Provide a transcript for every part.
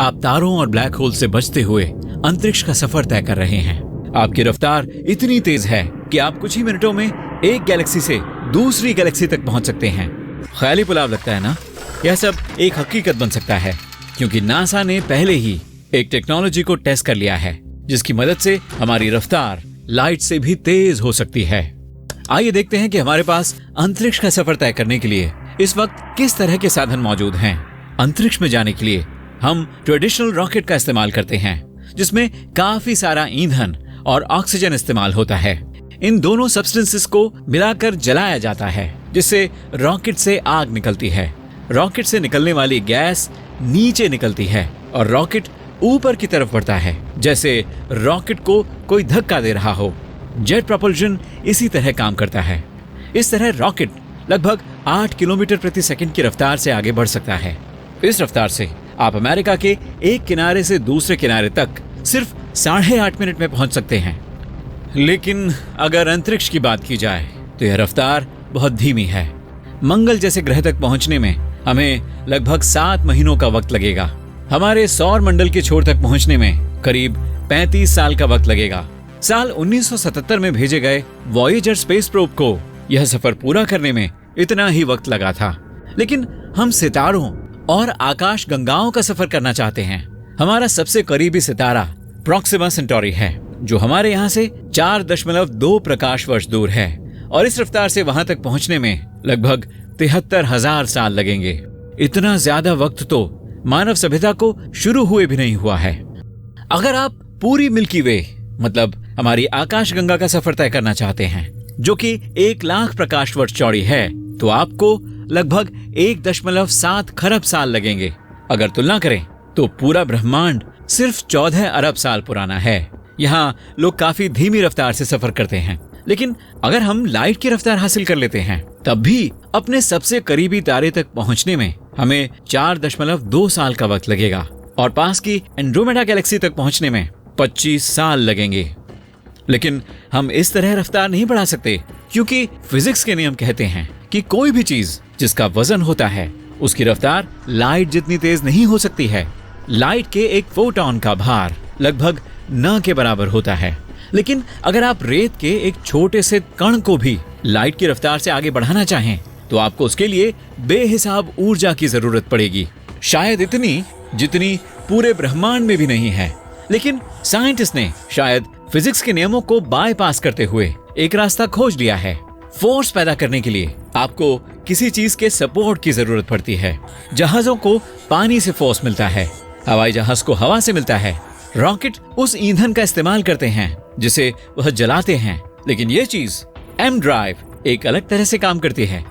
आप तारों और ब्लैक होल से बचते हुए अंतरिक्ष का सफर तय कर रहे हैं। आपकी रफ्तार इतनी तेज है कि आप कुछ ही मिनटों में एक गैलेक्सी से दूसरी गैलेक्सी तक पहुंच सकते हैं। ख्याली पुलाव लगता है ना? यह सब एक हकीकत बन सकता है क्योंकि नासा ने पहले ही एक टेक्नोलॉजी को टेस्ट कर लिया है जिसकी मदद से हमारी रफ्तार लाइट से भी तेज हो सकती है। आइए देखते हैं कि हमारे पास अंतरिक्ष का सफर तय करने के लिए इस वक्त किस तरह के साधन मौजूद हैं। अंतरिक्ष में जाने के लिए हम ट्रेडिशनल रॉकेट का इस्तेमाल करते हैं जिसमें काफी सारा ईंधन और ऑक्सीजन इस्तेमाल होता है। इन दोनों सब्सटेंसेस को मिलाकर जलाया जाता है जिससे रॉकेट से आग निकलती है। रॉकेट से निकलने वाली गैस नीचे निकलती है और रॉकेट ऊपर की तरफ बढ़ता है जैसे रॉकेट को कोई धक्का दे रहा हो। जेट प्रोपल्शन इसी तरह काम करता है। इस तरह रॉकेट लगभग 8 किलोमीटर प्रति सेकंड की रफ्तार से आगे बढ़ सकता है। इस रफ्तार से आप अमेरिका के एक किनारे से दूसरे किनारे तक सिर्फ 8.5 मिनट में पहुंच सकते हैं। लेकिन अगर अंतरिक्ष की बात की जाए तो यह रफ्तार बहुत धीमी है। मंगल जैसे ग्रह तक पहुंचने में हमें लगभग 7 महीनों का वक्त लगेगा। हमारे सौर मंडल के छोर तक पहुंचने में करीब 35 साल का वक्त लगेगा। साल 1977 में भेजे गए वॉयेजर स्पेस प्रोब को यह सफर पूरा करने में इतना ही वक्त लगा था। लेकिन हम सितारों और आकाश गंगाओं का सफर करना चाहते हैं। हमारा सबसे करीबी सितारा प्रोक्सिमा सेंटोरी है जो हमारे यहाँ से 4.2 प्रकाश वर्ष दूर है और इस रफ्तार से वहां तक पहुंचने में लगभग 73,000 साल लगेंगे। इतना ज्यादा वक्त तो मानव सभ्यता को शुरू हुए भी नहीं हुआ है। अगर आप पूरी मिल्की वे मतलब हमारी आकाश गंगा का सफर तय करना चाहते हैं जो कि 1 लाख प्रकाश वर्ष चौड़ी है तो आपको लगभग 1.7 खरब साल लगेंगे। अगर तुलना करें तो पूरा ब्रह्मांड सिर्फ 14 अरब साल पुराना है। यहाँ लोग काफी धीमी रफ्तार से सफर करते हैं, लेकिन अगर हम लाइट की रफ्तार हासिल कर लेते हैं तब भी अपने सबसे करीबी तारे तक पहुंचने में हमें 4.2 साल का वक्त लगेगा और पास की एंड्रोमेडा गैलेक्सी तक पहुंचने में 25 साल लगेंगे। लेकिन हम इस तरह रफ्तार नहीं बढ़ा सकते क्योंकि फिजिक्स के नियम कहते हैं कि कोई भी चीज जिसका वजन होता है उसकी रफ्तार लाइट जितनी तेज नहीं हो सकती है। लाइट के एक फोटॉन का भार लगभग न के बराबर होता है। लेकिन अगर आप रेत के एक छोटे से कण को भी लाइट की रफ्तार से आगे बढ़ाना चाहें तो आपको उसके लिए बेहिसाब ऊर्जा की जरूरत पड़ेगी, शायद इतनी जितनी पूरे ब्रह्मांड में भी नहीं है। लेकिन साइंटिस्ट ने शायद फिजिक्स के नियमों को बाईपास करते हुए एक रास्ता खोज लिया है। फोर्स पैदा करने के लिए आपको किसी चीज के सपोर्ट की जरूरत पड़ती है। जहाजों को पानी से फोर्स मिलता है, हवाई जहाज को हवा से मिलता है, रॉकेट उस ईंधन का इस्तेमाल करते हैं जिसे वह जलाते हैं। लेकिन यह चीज एम ड्राइव एक अलग तरह से काम करती है।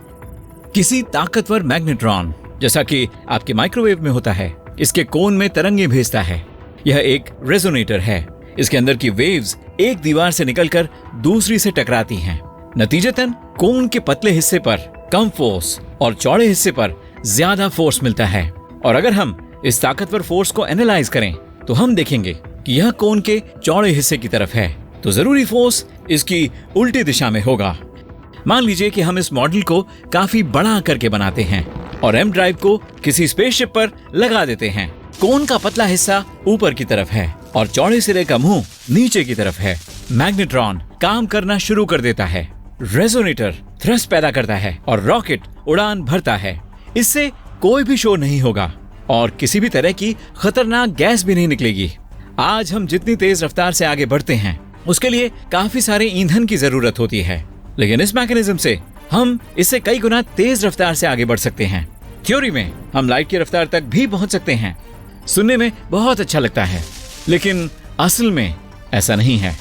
किसी ताकतवर मैग्नेट्रॉन जैसा कि आपके माइक्रोवेव में होता है, इसके कोन में तरंगें भेजता है। यह एक रेजोनेटर है। इसके अंदर की वेव्स एक दीवार से निकलकर दूसरी से टकराती हैं। नतीजतन कोन के पतले हिस्से पर कम फोर्स और चौड़े हिस्से पर ज्यादा फोर्स मिलता है। और अगर हम इस ताकतवर फोर्स को एनालाइज करें तो हम देखेंगे कि यह कोन के चौड़े हिस्से की तरफ है, तो जरूरी फोर्स इसकी उल्टी दिशा में होगा। मान लीजिए कि हम इस मॉडल को काफी बड़ा करके बनाते हैं और एम ड्राइव को किसी स्पेसशिप पर लगा देते हैं। कोन का पतला हिस्सा ऊपर की तरफ है और चौड़े सिरे का मुंह नीचे की तरफ है। मैग्नेट्रॉन काम करना शुरू कर देता है, रेजोनेटर थ्रस्ट पैदा करता है और रॉकेट उड़ान भरता है। इससे कोई भी शोर नहीं होगा और किसी भी तरह की खतरनाक गैस भी नहीं निकलेगी। आज हम जितनी तेज रफ्तार से आगे बढ़ते हैं उसके लिए काफी सारे ईंधन की जरूरत होती है, लेकिन इस मैकेनिज्म से हम इससे कई गुना तेज रफ्तार से आगे बढ़ सकते हैं। थ्योरी में हम लाइट की रफ्तार तक भी पहुंच सकते हैं। सुनने में बहुत अच्छा लगता है, लेकिन असल में ऐसा नहीं है।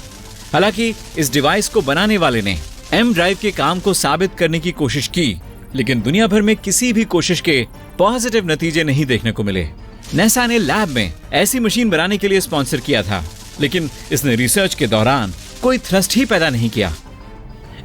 हालांकि इस डिवाइस को बनाने वाले ने एम ड्राइव के काम को साबित करने की कोशिश की, लेकिन दुनिया भर में किसी भी कोशिश के पॉजिटिव नतीजे नहीं देखने को मिले। नासा ने लैब में ऐसी मशीन बनाने के लिए स्पॉन्सर किया था, लेकिन इसने रिसर्च के दौरान कोई थ्रस्ट ही पैदा नहीं किया।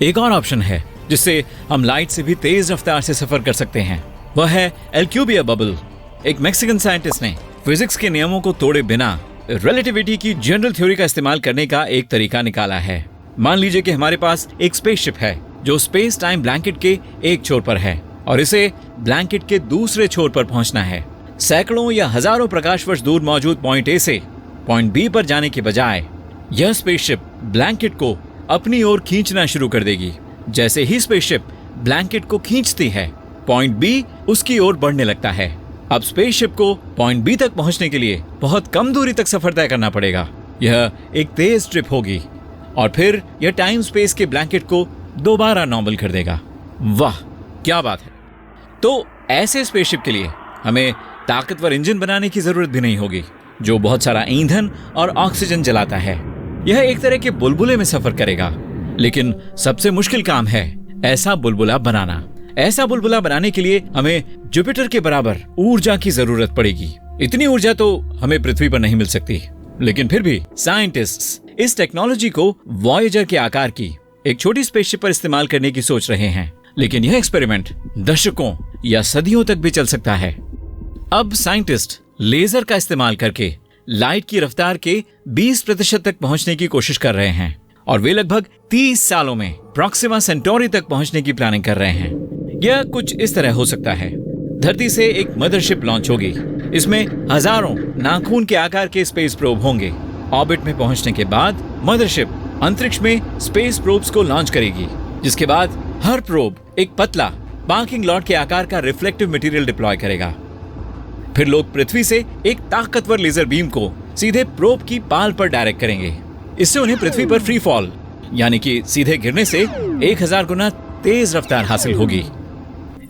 एक और ऑप्शन है जिससे हम लाइट से भी तेज रफ्तार से सफर कर सकते हैं, वह है एल्क्यूबिया बबल। एक मैक्सिकन साइंटिस्ट ने फिजिक्स के नियमों को तोड़े बिना रिलेटिविटी की जनरल थ्योरी का इस्तेमाल करने का एक तरीका निकाला है। मान लीजिए कि हमारे पास एक स्पेसशिप है जो स्पेस टाइम ब्लैंकेट के एक छोर पर है और इसे ब्लैंकेट के दूसरे छोर पर पहुंचना है। सैकड़ों या हजारों प्रकाश वर्ष दूर मौजूद पॉइंट ए से पॉइंट बी पर जाने के बजाय यह स्पेसशिप ब्लैंकेट को अपनी ओर खींचना शुरू कर देगी। जैसे ही स्पेसशिप ब्लैंकेट को खींचती है, पॉइंट बी उसकी ओर बढ़ने लगता है। अब स्पेसशिप को पॉइंट बी तक पहुंचने के लिए बहुत कम दूरी तक सफर तय करना पड़ेगा। यह एक तेज ट्रिप होगी और फिर यह टाइम स्पेस के ब्लैंकेट को दोबारा नॉर्मल कर देगा। वाह, क्या बात है। तो ऐसे स्पेसशिप के लिए हमें ताकतवर इंजन बनाने की जरूरत भी नहीं होगी, जो बहुत सारा ईंधन और ऑक्सीजन जलाता है। यह एक तरह के बुलबुले में सफर करेगा, लेकिन सबसे मुश्किल काम है ऐसा बुलबुला बनाना। ऐसा बुलबुला बनाने के लिए हमें जुपिटर के बराबर ऊर्जा की जरूरत पड़ेगी। इतनी ऊर्जा तो हमें पृथ्वी पर नहीं मिल सकती, लेकिन फिर भी साइंटिस्ट्स इस टेक्नोलॉजी को वॉयेजर के आकार की एक छोटी स्पेसशिप पर इस्तेमाल करने की सोच रहे हैं। लेकिन यह एक्सपेरिमेंट दशकों या सदियों तक भी चल सकता है। अब साइंटिस्ट लेजर का इस्तेमाल करके लाइट की रफ्तार के 20% तक पहुंचने की कोशिश कर रहे हैं और वे लगभग 30 सालों में प्रॉक्सिमा सेंटोरी तक पहुंचने की प्लानिंग कर रहे हैं। यह कुछ इस तरह हो सकता है। धरती से एक मदरशिप लॉन्च होगी। इसमें हजारों नाखून के आकार के स्पेस प्रोब होंगे। ऑर्बिट में पहुंचने के बाद मदरशिप अंतरिक्ष में स्पेस प्रोब्स को लॉन्च करेगी, जिसके बाद हर प्रोब एक पतला पार्किंग लॉट के आकार का रिफ्लेक्टिव मटेरियल डिप्लॉय करेगा। फिर लोग पृथ्वी से एक ताकतवर लेजर बीम को सीधे प्रोब की पाल पर डायरेक्ट करेंगे। इससे उन्हें पृथ्वी पर फ्री फॉल यानी कि सीधे गिरने से 1000 गुना तेज रफ्तार हासिल होगी।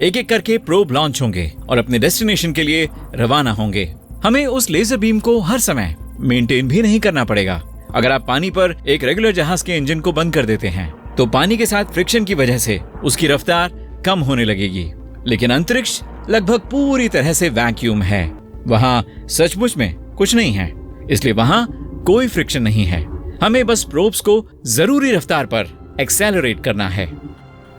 एक एक करके प्रोब लॉन्च होंगे और अपने डेस्टिनेशन के लिए रवाना होंगे। हमें उस लेजर बीम को हर समय मेंटेन भी नहीं करना पड़ेगा। अगर आप पानी पर एक रेगुलर जहाज के इंजन को बंद कर देते हैं, तो पानी के साथ फ्रिक्शन की वजह से उसकी रफ्तार कम होने लगेगी। लेकिन अंतरिक्ष लगभग पूरी तरह से वैक्यूम है। वहां सचमुच में कुछ नहीं है, इसलिए वहां कोई फ्रिक्शन नहीं है। हमें बस प्रोब्स को जरूरी रफ्तार पर एक्सेलरेट करना है।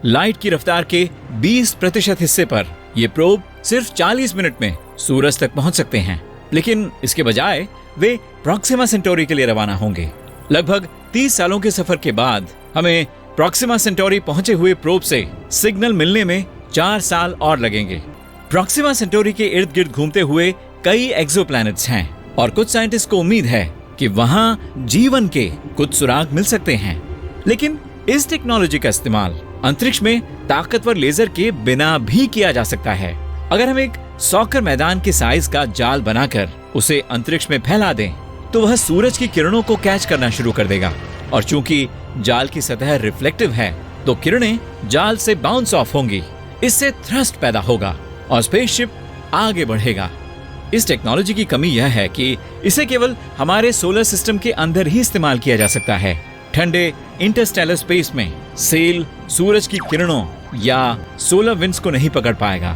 लाइट की रफ्तार के 20% हिस्से पर ये प्रोब सिर्फ 40 मिनट में सूरज तक पहुंच सकते हैं, लेकिन इसके बजाय वे प्रॉक्सिमा सेंटोरी के लिए रवाना होंगे। लगभग 30 सालों के सफर के बाद हमें प्रॉक्सिमा सेंटोरी पहुंचे हुए प्रोब से सिग्नल मिलने में 4 साल और लगेंगे। प्रॉक्सिमा सेंटोरी के इर्द गिर्द घूमते हुए कई एक्सोप्लैनेट्स हैं और कुछ साइंटिस्ट को उम्मीद है कि वहां जीवन के कुछ सुराग मिल सकते हैं। लेकिन इस टेक्नोलॉजी का इस्तेमाल अंतरिक्ष में ताकतवर लेजर के बिना भी किया जा सकता है। अगर हम एक सॉकर मैदान के साइज का जाल बनाकर उसे अंतरिक्ष में फैला दें, तो वह सूरज की किरणों को कैच करना शुरू कर देगा। और चूंकि जाल की सतह रिफ्लेक्टिव है, तो किरणें जाल से बाउंस ऑफ होंगी। इससे थ्रस्ट पैदा होगा और स्पेसशिप आगे बढ़ेगा। इस टेक्नोलॉजी की कमी यह है कि इसे केवल हमारे सोलर सिस्टम के अंदर ही इस्तेमाल किया जा सकता है। ठंडे इंटरस्टेलर स्पेस में सेल सूरज की किरणों या सोलर विंड्स को नहीं पकड़ पाएगा।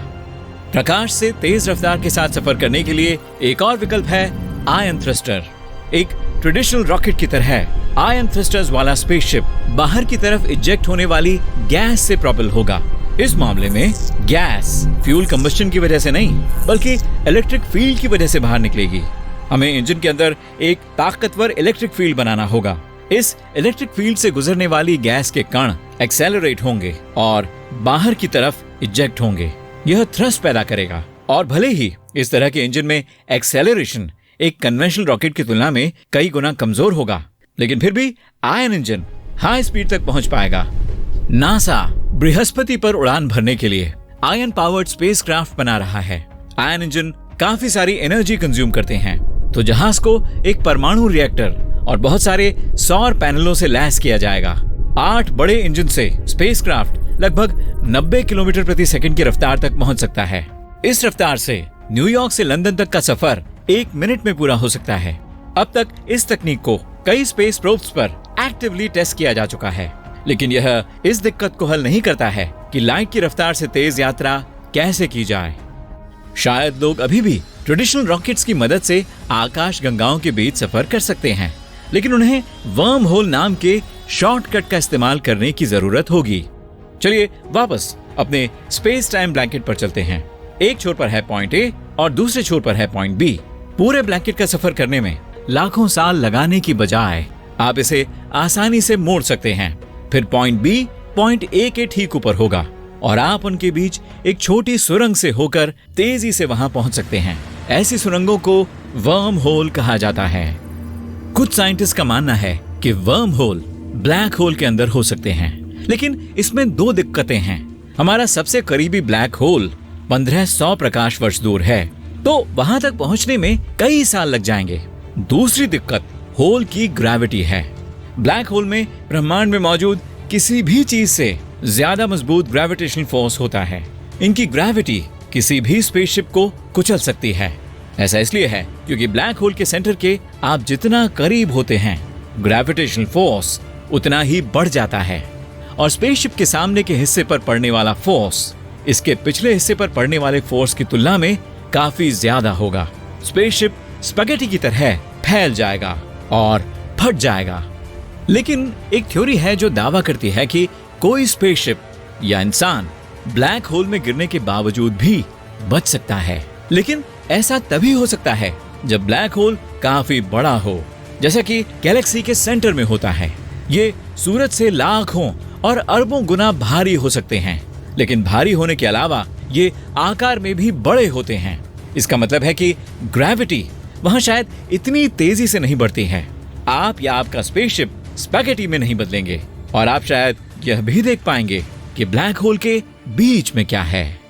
प्रकाश से तेज रफ्तार के साथ सफर करने के लिए एक और विकल्प है आयन थ्रस्टर। एक ट्रेडिशनल रॉकेट की तरह आयन थ्रस्टर्स वाला स्पेसशिप बाहर की तरफ इजेक्ट होने वाली गैस से प्रोपेल होगा। इस मामले में गैस फ्यूल कंबस्शन की वजह से नहीं, बल्कि इलेक्ट्रिक फील्ड की वजह से बाहर निकलेगी। हमें इंजन के अंदर एक ताकतवर इलेक्ट्रिक फील्ड बनाना होगा। इस इलेक्ट्रिक फील्ड से गुजरने वाली गैस के कण एक्सेलरेट होंगे और बाहर की तरफ इजेक्ट होंगे। यह थ्रस्ट पैदा करेगा। और भले ही इस तरह के इंजन में एक्सेलरेशन एक कन्वेंशनल रॉकेट की तुलना में कई गुना कमजोर होगा, लेकिन फिर भी आयन इंजन हाई स्पीड तक पहुंच पाएगा। नासा बृहस्पति पर उड़ान भरने के लिए आयन पावर्ड स्पेसक्राफ्ट बना रहा है। आयन इंजन काफी सारी एनर्जी कंज्यूम करते हैं, तो जहाज को एक परमाणु रिएक्टर और बहुत सारे सौर पैनलों से लैस किया जाएगा। 8 बड़े इंजन से स्पेसक्राफ्ट लगभग 90 किलोमीटर प्रति सेकंड की रफ्तार तक पहुंच सकता है। इस रफ्तार से न्यूयॉर्क से लंदन तक का सफर 1 मिनट में पूरा हो सकता है। अब तक इस तकनीक को कई स्पेस प्रोब्स पर एक्टिवली टेस्ट किया जा चुका है, लेकिन यह इस दिक्कत को हल नहीं करता है कि लाइट की रफ्तार से तेज यात्रा कैसे की जाए। शायद लोग अभी भी ट्रेडिशनल रॉकेट्स की मदद से आकाश गंगाओं के बीच सफर कर सकते हैं, लेकिन उन्हें वर्म होल नाम के शॉर्टकट का इस्तेमाल करने की जरूरत होगी। चलिए वापस अपने स्पेस टाइम ब्लैंकेट पर चलते हैं। एक छोर पर है पॉइंट ए और दूसरे छोर पर है पॉइंट बी। पूरे ब्लैंकेट का सफर करने में लाखों साल लगाने की बजाय आप इसे आसानी से मोड़ सकते हैं। फिर पॉइंट बी पॉइंट ए के ठीक ऊपर होगा और आप उनके बीच एक छोटी सुरंग से होकर तेजी से वहां पहुंच सकते हैं। ऐसी सुरंगों को वर्म होल कहा जाता है। कुछ साइंटिस्ट का मानना है कि वर्म होल ब्लैक होल के अंदर हो सकते हैं, लेकिन इसमें 2 दिक्कतें हैं। हमारा सबसे करीबी ब्लैक होल 1500 प्रकाश वर्ष दूर है, तो वहां तक पहुंचने में कई साल लग जाएंगे। दूसरी दिक्कत होल की ग्रेविटी है। ब्लैक होल में ब्रह्मांड में मौजूद किसी भी चीज से ज्यादा मजबूत ग्रेविटेशनल फोर्स होता है। इनकी ग्रेविटी किसी भी स्पेसशिप को कुचल सकती है। ऐसा इसलिए है क्योंकि ब्लैक होल के सेंटर के आप जितना करीब होते हैं, ग्रेविटेशनल फोर्स उतना ही बढ़ जाता है, और स्पेसशिप के सामने के हिस्से पर पड़ने वाला फोर्स इसके पिछले हिस्से पर पड़ने वाले फोर्स की तुलना में काफी ज्यादा होगा। स्पेसशिप स्पैगेटी की तरह फैल जाएगा और फट जाएगा। लेकिन एक थ्योरी है जो दावा करती है कि कोई स्पेसशिप या इंसान ब्लैक होल में गिरने के बावजूद भी बच सकता है। लेकिन ऐसा तभी हो सकता है जब ब्लैक होल काफी बड़ा हो, जैसा कि गैलेक्सी के सेंटर में होता है। ये सूरज से लाखों और अरबों गुना भारी हो सकते हैं, लेकिन भारी होने के अलावा ये आकार में भी बड़े होते हैं। इसका मतलब है कि ग्रेविटी वहां शायद इतनी तेजी से नहीं बढ़ती है। आप या आपका स्पेसशिप स्पैगेटी में नहीं बदलेंगे, और आप शायद यह भी देख पाएंगे कि ब्लैक होल के बीच में क्या है।